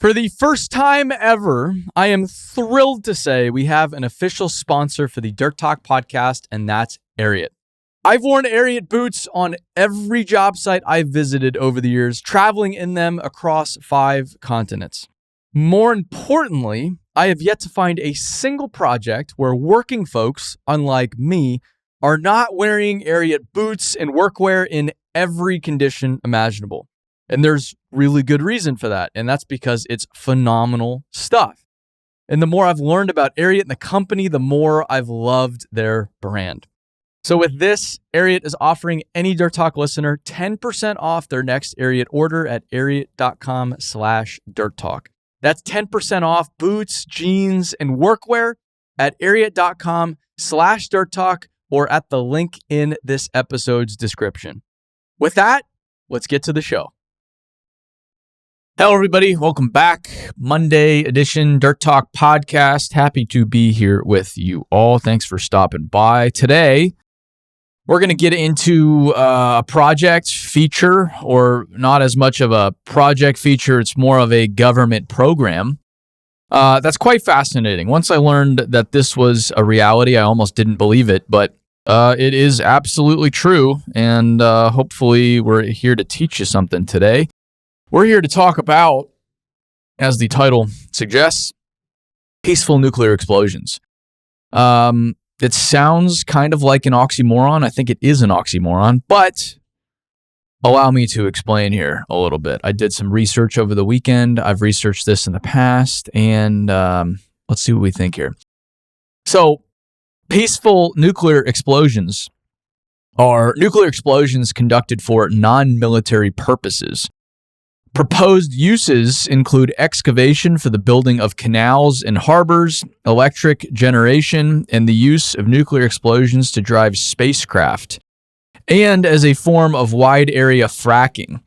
For the first time ever, I am thrilled to say we have an official sponsor for the Dirt Talk podcast, and that's Ariat. I've worn Ariat boots on every job site I've visited over the years, traveling in them across 5 continents. More importantly, I have yet to find a single project where working folks, unlike me, are not wearing Ariat boots and workwear in every condition imaginable. And there's really good reason for that, and that's because it's phenomenal stuff. And the more I've learned about Ariat and the company, the more I've loved their brand. So with this, Ariat is offering any Dirt Talk listener 10% off their next Ariat order at ariat.com/dirttalk. That's 10% off boots, jeans, and workwear at ariat.com/dirttalk or at the link in this episode's description. With that, let's get to the show. Hello, everybody. Welcome back. Monday edition Dirt Talk podcast. Happy to be here with you all. Thanks for stopping by. Today, we're going to get into a project feature, or not as much of a project feature. It's more of a government program. That's quite fascinating. Once I learned that this was a reality, I almost didn't believe it, but it is absolutely true. And hopefully we're here to teach you something today. We're here to talk about, as the title suggests, peaceful nuclear explosions. It sounds kind of like an oxymoron. I think it is an oxymoron, but allow me to explain here a little bit. I did some research over the weekend. I've researched this in the past, and let's see what we think here. So, peaceful nuclear explosions are nuclear explosions conducted for non-military purposes. Proposed uses include excavation for the building of canals and harbors, electric generation, and the use of nuclear explosions to drive spacecraft, and as a form of wide area fracking.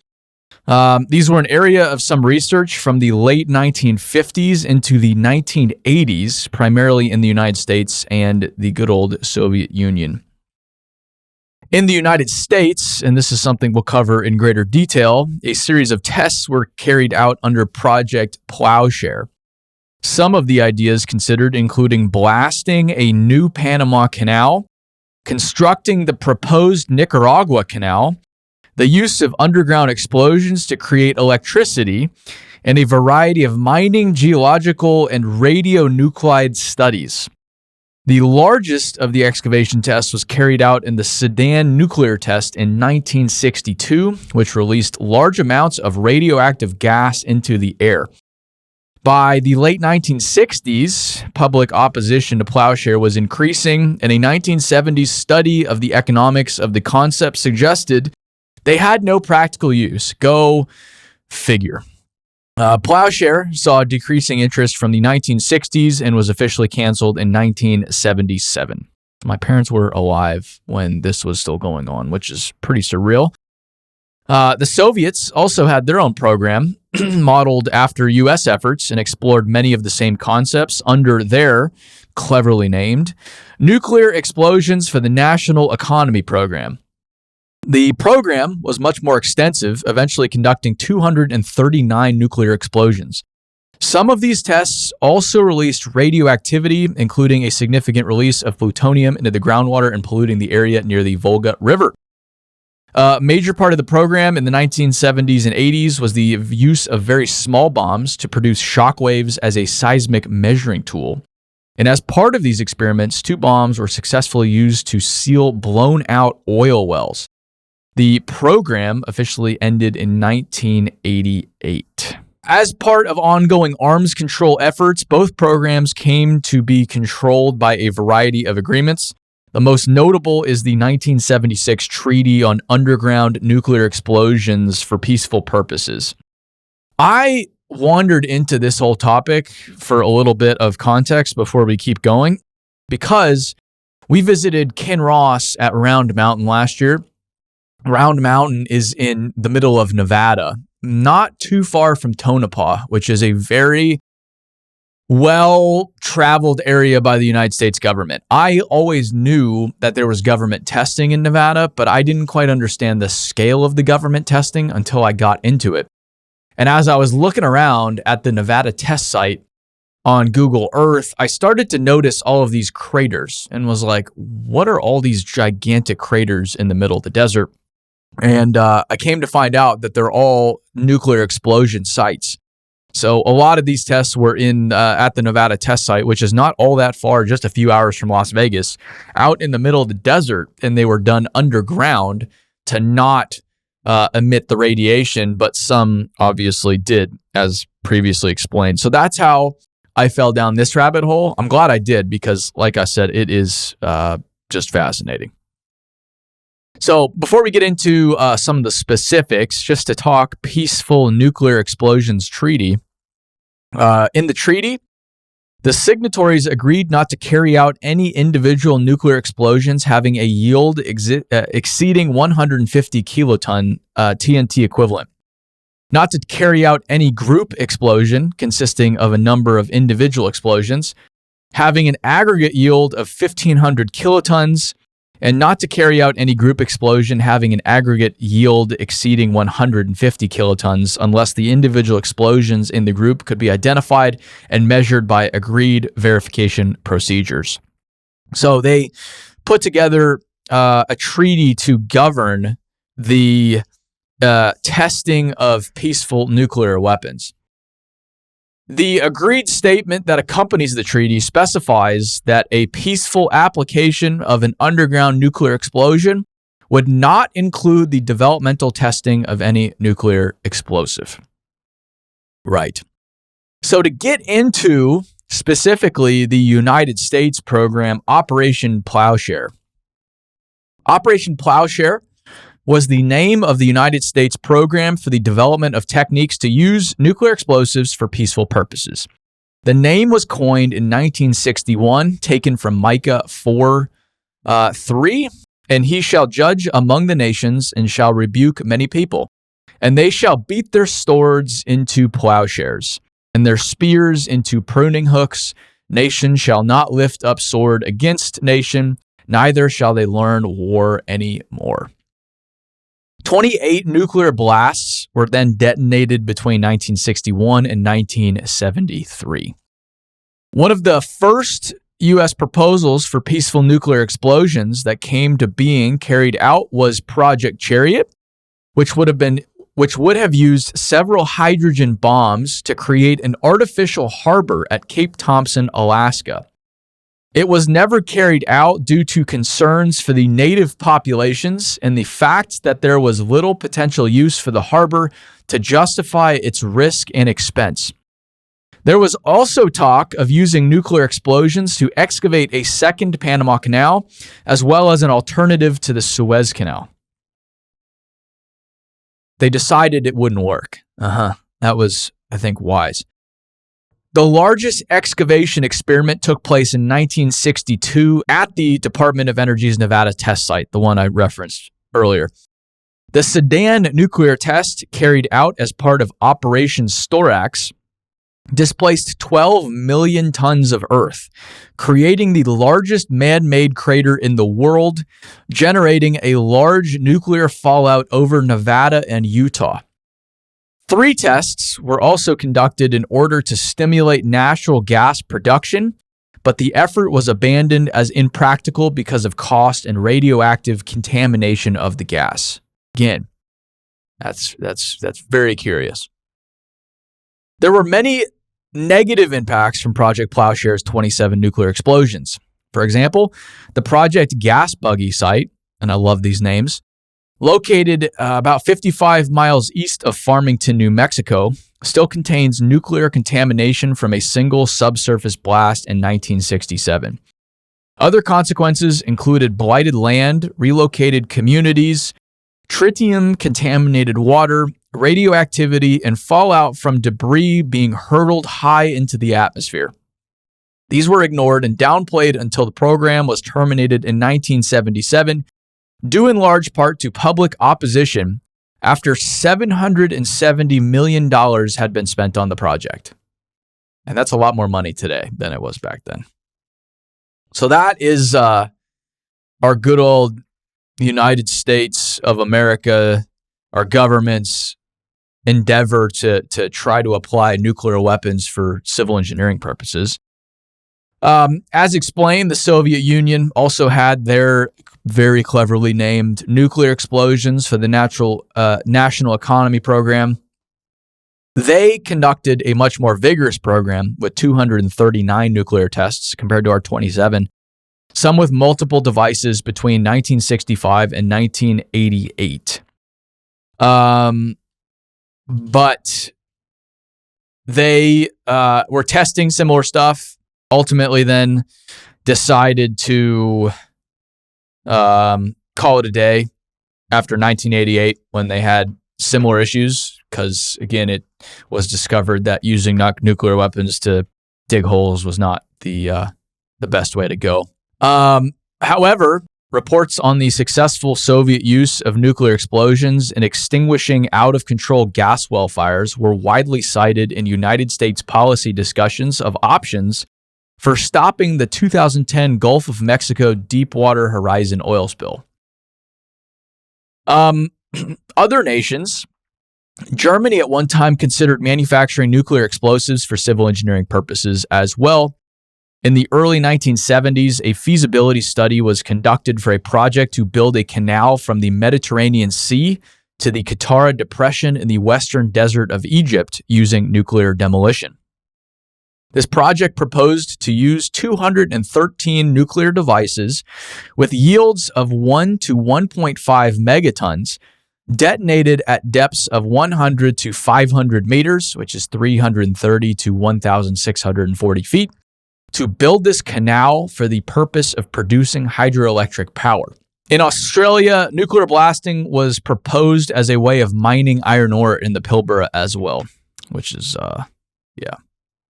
These were an area of some research from the late 1950s into the 1980s, primarily in the United States and the good old Soviet Union. In the United States, and this is something we'll cover in greater detail, a series of tests were carried out under Project Plowshare. Some of the ideas considered including blasting a new Panama Canal, constructing the proposed Nicaragua Canal, the use of underground explosions to create electricity, and a variety of mining, geological, and radionuclide studies. The largest of the excavation tests was carried out in the Sudan nuclear test in 1962, which released large amounts of radioactive gas into the air. By the late 1960s, public opposition to Plowshare was increasing, and a 1970s study of the economics of the concept suggested they had no practical use. Go figure. Plowshare saw decreasing interest from the 1960s and was officially canceled in 1977. My parents were alive when this was still going on, which is pretty surreal. The Soviets also had their own program modeled after U.S. efforts and explored many of the same concepts under their, cleverly named, Nuclear Explosions for the National Economy program. The program was much more extensive, eventually conducting 239 nuclear explosions. Some of these tests also released radioactivity, including a significant release of plutonium into the groundwater and polluting the area near the Volga River. A major part of the program in the 1970s and 80s was the use of very small bombs to produce shock waves as a seismic measuring tool. And as part of these experiments, 2 bombs were successfully used to seal blown-out oil wells. The program officially ended in 1988. As part of ongoing arms control efforts, both programs came to be controlled by a variety of agreements. The most notable is the 1976 Treaty on Underground Nuclear Explosions for Peaceful Purposes. I wandered into this whole topic for a little bit of context before we keep going, because we visited Kinross at Round Mountain last year. Round Mountain is in the middle of Nevada, not too far from Tonopah, which is a very well-traveled area by the United States government. I always knew that there was government testing in Nevada, but I didn't quite understand the scale of the government testing until I got into it. And as I was looking around at the Nevada test site on Google Earth, I started to notice all of these craters and was like, what are all these gigantic craters in the middle of the desert? And I came to find out that they're all nuclear explosion sites. So a lot of these tests were at the Nevada test site, which is not all that far, just a few hours from Las Vegas, out in the middle of the desert, and they were done underground to not emit the radiation, but some obviously did, as previously explained. So that's how I fell down this rabbit hole. I'm glad I did because, like I said, it is just fascinating. So before we get into some of the specifics, just to talk Peaceful Nuclear Explosions Treaty. In the treaty, the signatories agreed not to carry out any individual nuclear explosions having a yield exceeding 150 kiloton TNT equivalent, not to carry out any group explosion consisting of a number of individual explosions having an aggregate yield of 1,500 kilotons, and not to carry out any group explosion having an aggregate yield exceeding 150 kilotons unless the individual explosions in the group could be identified and measured by agreed verification procedures. So they put together a treaty to govern the testing of peaceful nuclear weapons. The agreed statement that accompanies the treaty specifies that a peaceful application of an underground nuclear explosion would not include the developmental testing of any nuclear explosive. Right. So to get into specifically the United States program, Operation Plowshare. Operation Plowshare was the name of the United States program for the development of techniques to use nuclear explosives for peaceful purposes. The name was coined in 1961, taken from Micah 4:3, and he shall judge among the nations and shall rebuke many people. And they shall beat their swords into plowshares, and their spears into pruning hooks. Nation shall not lift up sword against nation, neither shall they learn war any more. 28 nuclear blasts were then detonated between 1961 and 1973. One of the first U.S. proposals for peaceful nuclear explosions that came to being carried out was Project Chariot, which would have used several hydrogen bombs to create an artificial harbor at Cape Thompson, Alaska. It was never carried out due to concerns for the native populations and the fact that there was little potential use for the harbor to justify its risk and expense. There was also talk of using nuclear explosions to excavate a second Panama Canal, as well as an alternative to the Suez Canal. They decided it wouldn't work. That was, I think, wise. The largest excavation experiment took place in 1962 at the Department of Energy's Nevada test site, the one I referenced earlier. The Sedan nuclear test, carried out as part of Operation Storax, displaced 12 million tons of earth, creating the largest man-made crater in the world, generating a large nuclear fallout over Nevada and Utah. 3 tests were also conducted in order to stimulate natural gas production, but the effort was abandoned as impractical because of cost and radioactive contamination of the gas. Again, that's very curious. There were many negative impacts from Project Plowshare's 27 nuclear explosions. For example, the Project Gas Buggy site, and I love these names, located about 55 miles east of Farmington, New Mexico, still contains nuclear contamination from a single subsurface blast in 1967. Other consequences included blighted land, relocated communities, tritium-contaminated water, radioactivity, and fallout from debris being hurled high into the atmosphere. These were ignored and downplayed until the program was terminated in 1977, due in large part to public opposition after $770 million had been spent on the project. And that's a lot more money today than it was back then. So that is our good old United States of America, our government's endeavor to try to apply nuclear weapons for civil engineering purposes. As explained, the Soviet Union also had their very cleverly named nuclear explosions for the National Economy Program. They conducted a much more vigorous program with 239 nuclear tests compared to our 27, some with multiple devices between 1965 and 1988. But they were testing similar stuff, ultimately then decided to call it a day after 1988 when they had similar issues, because, again, it was discovered that using nuclear weapons to dig holes was not the best way to go. However, reports on the successful Soviet use of nuclear explosions in extinguishing out-of-control gas well fires were widely cited in United States policy discussions of options for stopping the 2010 Gulf of Mexico Deepwater Horizon oil spill. Other nations, Germany at one time considered manufacturing nuclear explosives for civil engineering purposes as well. In the early 1970s, a feasibility study was conducted for a project to build a canal from the Mediterranean Sea to the Qattara Depression in the western desert of Egypt using nuclear demolition. This project proposed to use 213 nuclear devices with yields of 1 to 1.5 megatons, detonated at depths of 100 to 500 meters, which is 330 to 1,640 feet, to build this canal for the purpose of producing hydroelectric power. In Australia, nuclear blasting was proposed as a way of mining iron ore in the Pilbara as well, which is,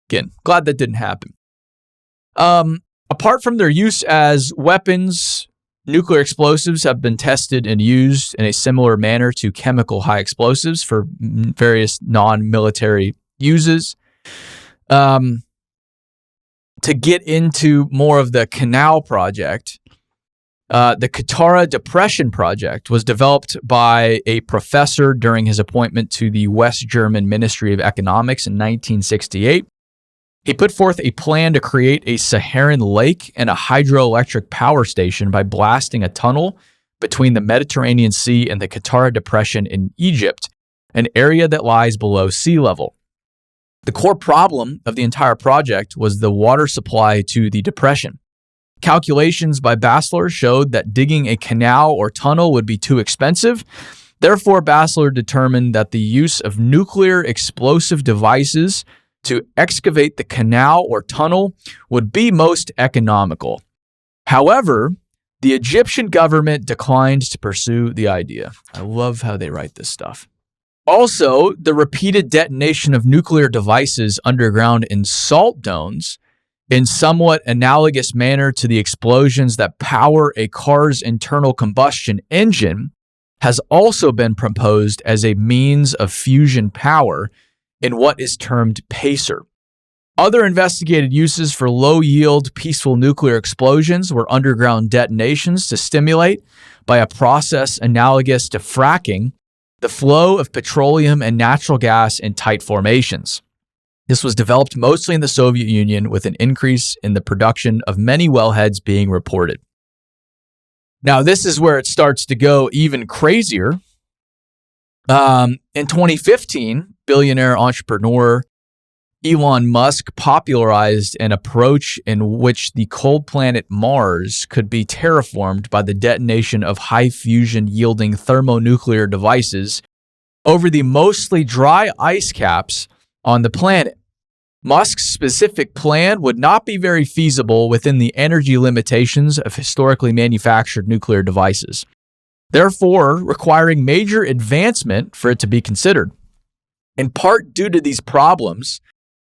Again, glad that didn't happen. Apart from their use as weapons, nuclear explosives have been tested and used in a similar manner to chemical high explosives for various non-military uses. To get into more of the canal project, the Qattara Depression project was developed by a professor during his appointment to the West German Ministry of Economics in 1968. He put forth a plan to create a Saharan lake and a hydroelectric power station by blasting a tunnel between the Mediterranean Sea and the Qattara Depression in Egypt, an area that lies below sea level. The core problem of the entire project was the water supply to the depression. Calculations by Basler showed that digging a canal or tunnel would be too expensive. Therefore, Basler determined that the use of nuclear explosive devices to excavate the canal or tunnel would be most economical. However, the Egyptian government declined to pursue the idea. I love how they write this stuff. Also, the repeated detonation of nuclear devices underground in salt domes, in somewhat analogous manner to the explosions that power a car's internal combustion engine, has also been proposed as a means of fusion power in what is termed PACER. Other investigated uses for low-yield, peaceful nuclear explosions were underground detonations to stimulate, by a process analogous to fracking, the flow of petroleum and natural gas in tight formations. This was developed mostly in the Soviet Union, with an increase in the production of many wellheads being reported. Now, this is where it starts to go even crazier. In 2015, billionaire entrepreneur Elon Musk popularized an approach in which the cold planet Mars could be terraformed by the detonation of high fusion yielding thermonuclear devices over the mostly dry ice caps on the planet. Musk's specific plan would not be very feasible within the energy limitations of historically manufactured nuclear devices, therefore requiring major advancement for it to be considered. In part due to these problems,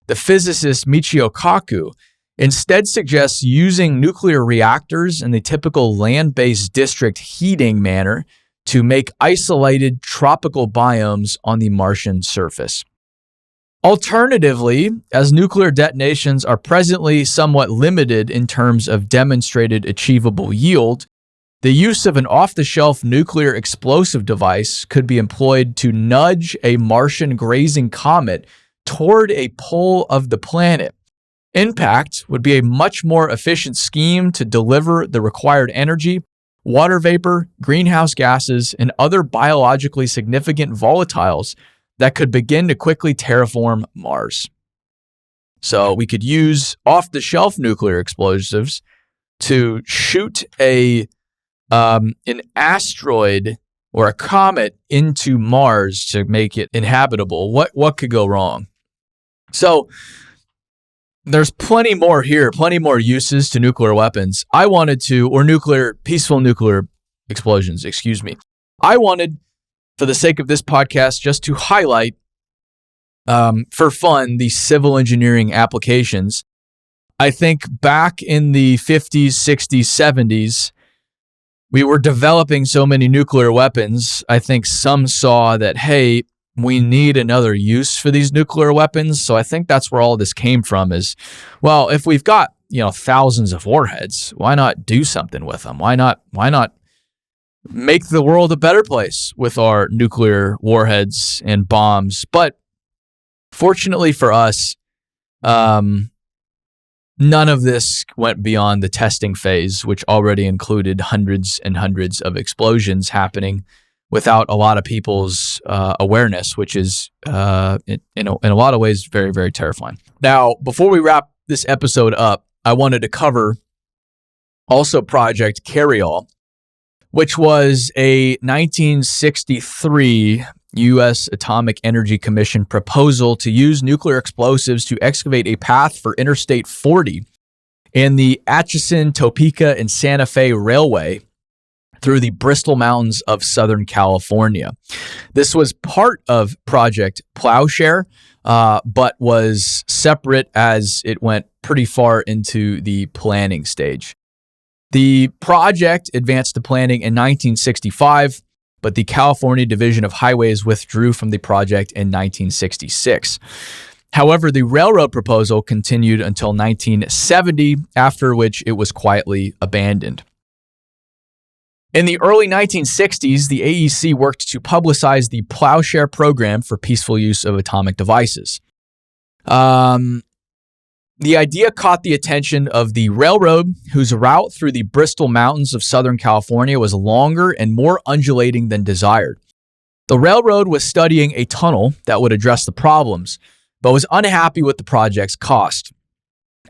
the physicist Michio Kaku instead suggests using nuclear reactors in the typical land-based district heating manner to make isolated tropical biomes on the Martian surface. Alternatively, as nuclear detonations are presently somewhat limited in terms of demonstrated achievable yield, The use of an off-the-shelf nuclear explosive device could be employed to nudge a Martian grazing comet toward a pole of the planet. Impact would be a much more efficient scheme to deliver the required energy, water vapor, greenhouse gases, and other biologically significant volatiles that could begin to quickly terraform Mars. So we could use off-the-shelf nuclear explosives to shoot an asteroid or a comet into Mars to make it inhabitable. What could go wrong? So there's plenty more here, plenty more uses to nuclear weapons. Peaceful nuclear explosions, excuse me. I wanted, for the sake of this podcast, just to highlight, for fun, the civil engineering applications. I think back in the 50s, 60s, 70s, we were developing so many nuclear weapons. I think some saw that, hey, we need another use for these nuclear weapons. So I think that's where all this came from is, well, if we've got, thousands of warheads, why not do something with them? Why not make the world a better place with our nuclear warheads and bombs? But fortunately for us, none of this went beyond the testing phase, which already included hundreds and hundreds of explosions happening without a lot of people's awareness, which is, in a lot of ways, very, very terrifying. Now, before we wrap this episode up, I wanted to cover also Project Carryall, which was a 1963 U.S. Atomic Energy Commission proposal to use nuclear explosives to excavate a path for Interstate 40 and the Atchison, Topeka, and Santa Fe Railway through the Bristol Mountains of Southern California. This was part of Project Plowshare, but was separate as it went pretty far into the planning stage. The project advanced to planning in 1965, but the California Division of Highways withdrew from the project in 1966. However, the railroad proposal continued until 1970, after which it was quietly abandoned. In the early 1960s, the AEC worked to publicize the Plowshare program for peaceful use of atomic devices. The idea caught the attention of the railroad, whose route through the Bristol Mountains of Southern California was longer and more undulating than desired. The railroad was studying a tunnel that would address the problems, but was unhappy with the project's cost.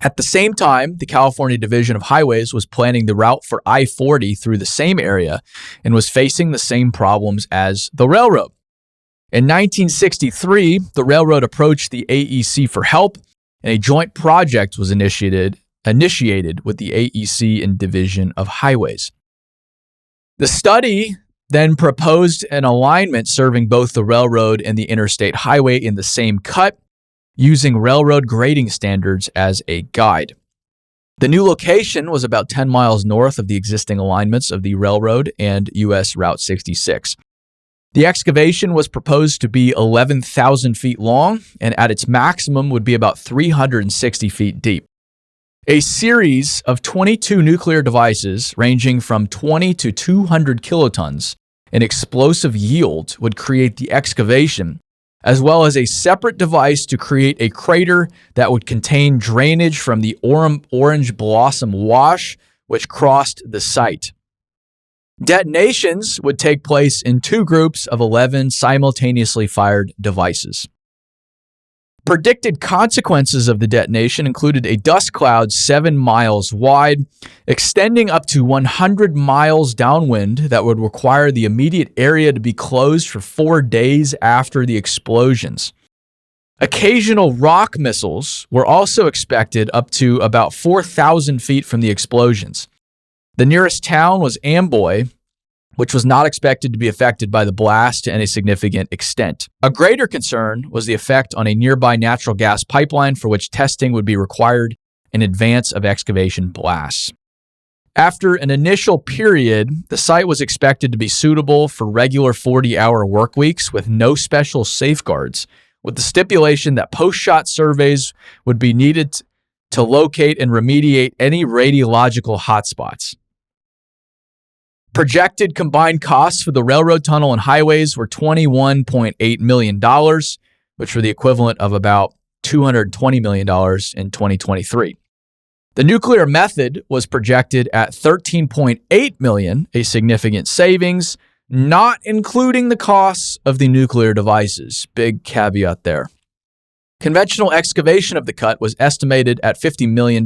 At the same time, the California Division of Highways was planning the route for I-40 through the same area and was facing the same problems as the railroad. In 1963, the railroad approached the AEC for help, and a joint project was initiated with the AEC and Division of Highways. The study then proposed an alignment serving both the railroad and the interstate highway in the same cut, using railroad grading standards as a guide. The new location was about 10 miles north of the existing alignments of the railroad and U.S. Route 66. The excavation was proposed to be 11,000 feet long and at its maximum would be about 360 feet deep. A series of 22 nuclear devices ranging from 20 to 200 kilotons in explosive yield would create the excavation, as well as a separate device to create a crater that would contain drainage from the orange blossom wash which crossed the site. Detonations would take place in two groups of 11 simultaneously fired devices. Predicted consequences of the detonation included a dust cloud 7 miles wide, extending up to 100 miles downwind that would require the immediate area to be closed for 4 days after the explosions. Occasional rock missiles were also expected up to about 4,000 feet from the explosions. The nearest town was Amboy, which was not expected to be affected by the blast to any significant extent. A greater concern was the effect on a nearby natural gas pipeline for which testing would be required in advance of excavation blasts. After an initial period, the site was expected to be suitable for regular 40-hour work weeks with no special safeguards, with the stipulation that post-shot surveys would be needed to locate and remediate any radiological hotspots. Projected combined costs for the railroad tunnel and highways were $21.8 million, which were the equivalent of about $220 million in 2023. The nuclear method was projected at $13.8 million, a significant savings, not including the costs of the nuclear devices. Big caveat there. Conventional excavation of the cut was estimated at $50 million,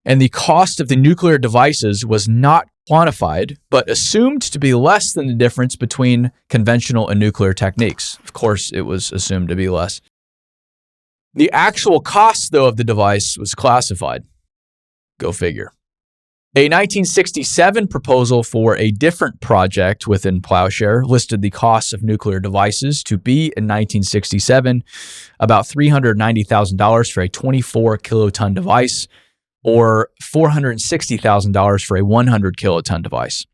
and the cost of the nuclear devices was not quantified, but assumed to be less than the difference between conventional and nuclear techniques. Of course, it was assumed to be less. The actual cost, though, of the device was classified. Go figure. A 1967 proposal for a different project within Plowshare listed the costs of nuclear devices to be, in 1967, about $390,000 for a 24-kiloton device, or $460,000 for a 100-kiloton device.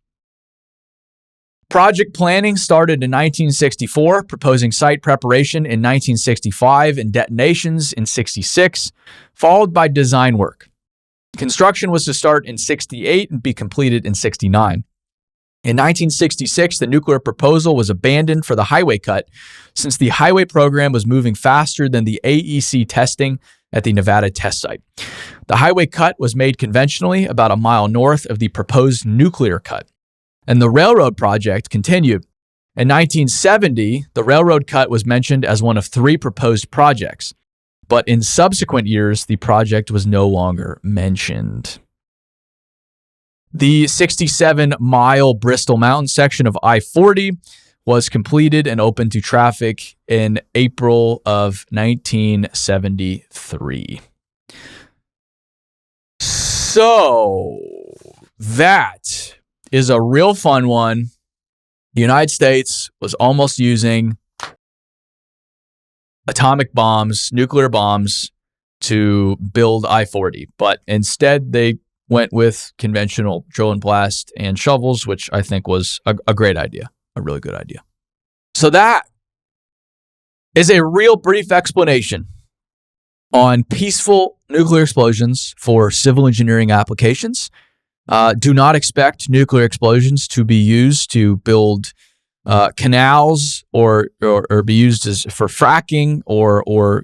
Project planning started in 1964, proposing site preparation in 1965 and detonations in 66, followed by design work. Construction was to start in 68 and be completed in 69. In 1966, the nuclear proposal was abandoned for the highway cut, since the highway program was moving faster than the AEC testing at the Nevada test site. The highway cut was made conventionally about a mile north of the proposed nuclear cut, and the railroad project continued. In 1970, the railroad cut was mentioned as one of 3 proposed projects, but in subsequent years, the project was no longer mentioned. The 67-mile Bristol Mountain section of I-40 was completed and opened to traffic in April of 1973. So that is a real fun one. The United States was almost using atomic bombs, nuclear bombs, to build I-40, but instead they went with conventional drill and blast and shovels, which I think was a great idea, a really good idea. So that is a real brief explanation on peaceful nuclear explosions for civil engineering applications. Do not expect nuclear explosions to be used to build canals or be used for fracking or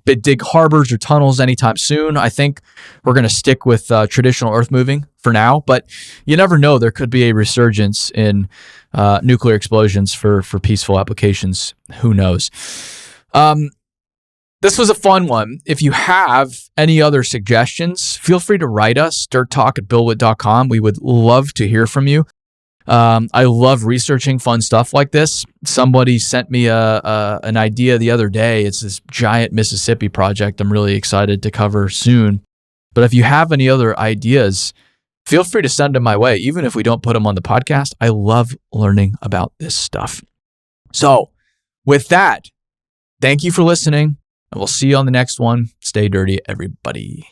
dig harbors or tunnels anytime soon. I think we're going to stick with traditional earth moving for now, but you never know. There could be a resurgence in nuclear explosions for peaceful applications. Who knows? This was a fun one. If you have any other suggestions, feel free to write us, dirttalk@billwitt.com. We would love to hear from you. I love researching fun stuff like this. Somebody sent me an idea the other day. It's this giant Mississippi project I'm really excited to cover soon. But if you have any other ideas, feel free to send them my way. Even if we don't put them on the podcast, I love learning about this stuff. So with that, thank you for listening, and we'll see you on the next one. Stay dirty, everybody.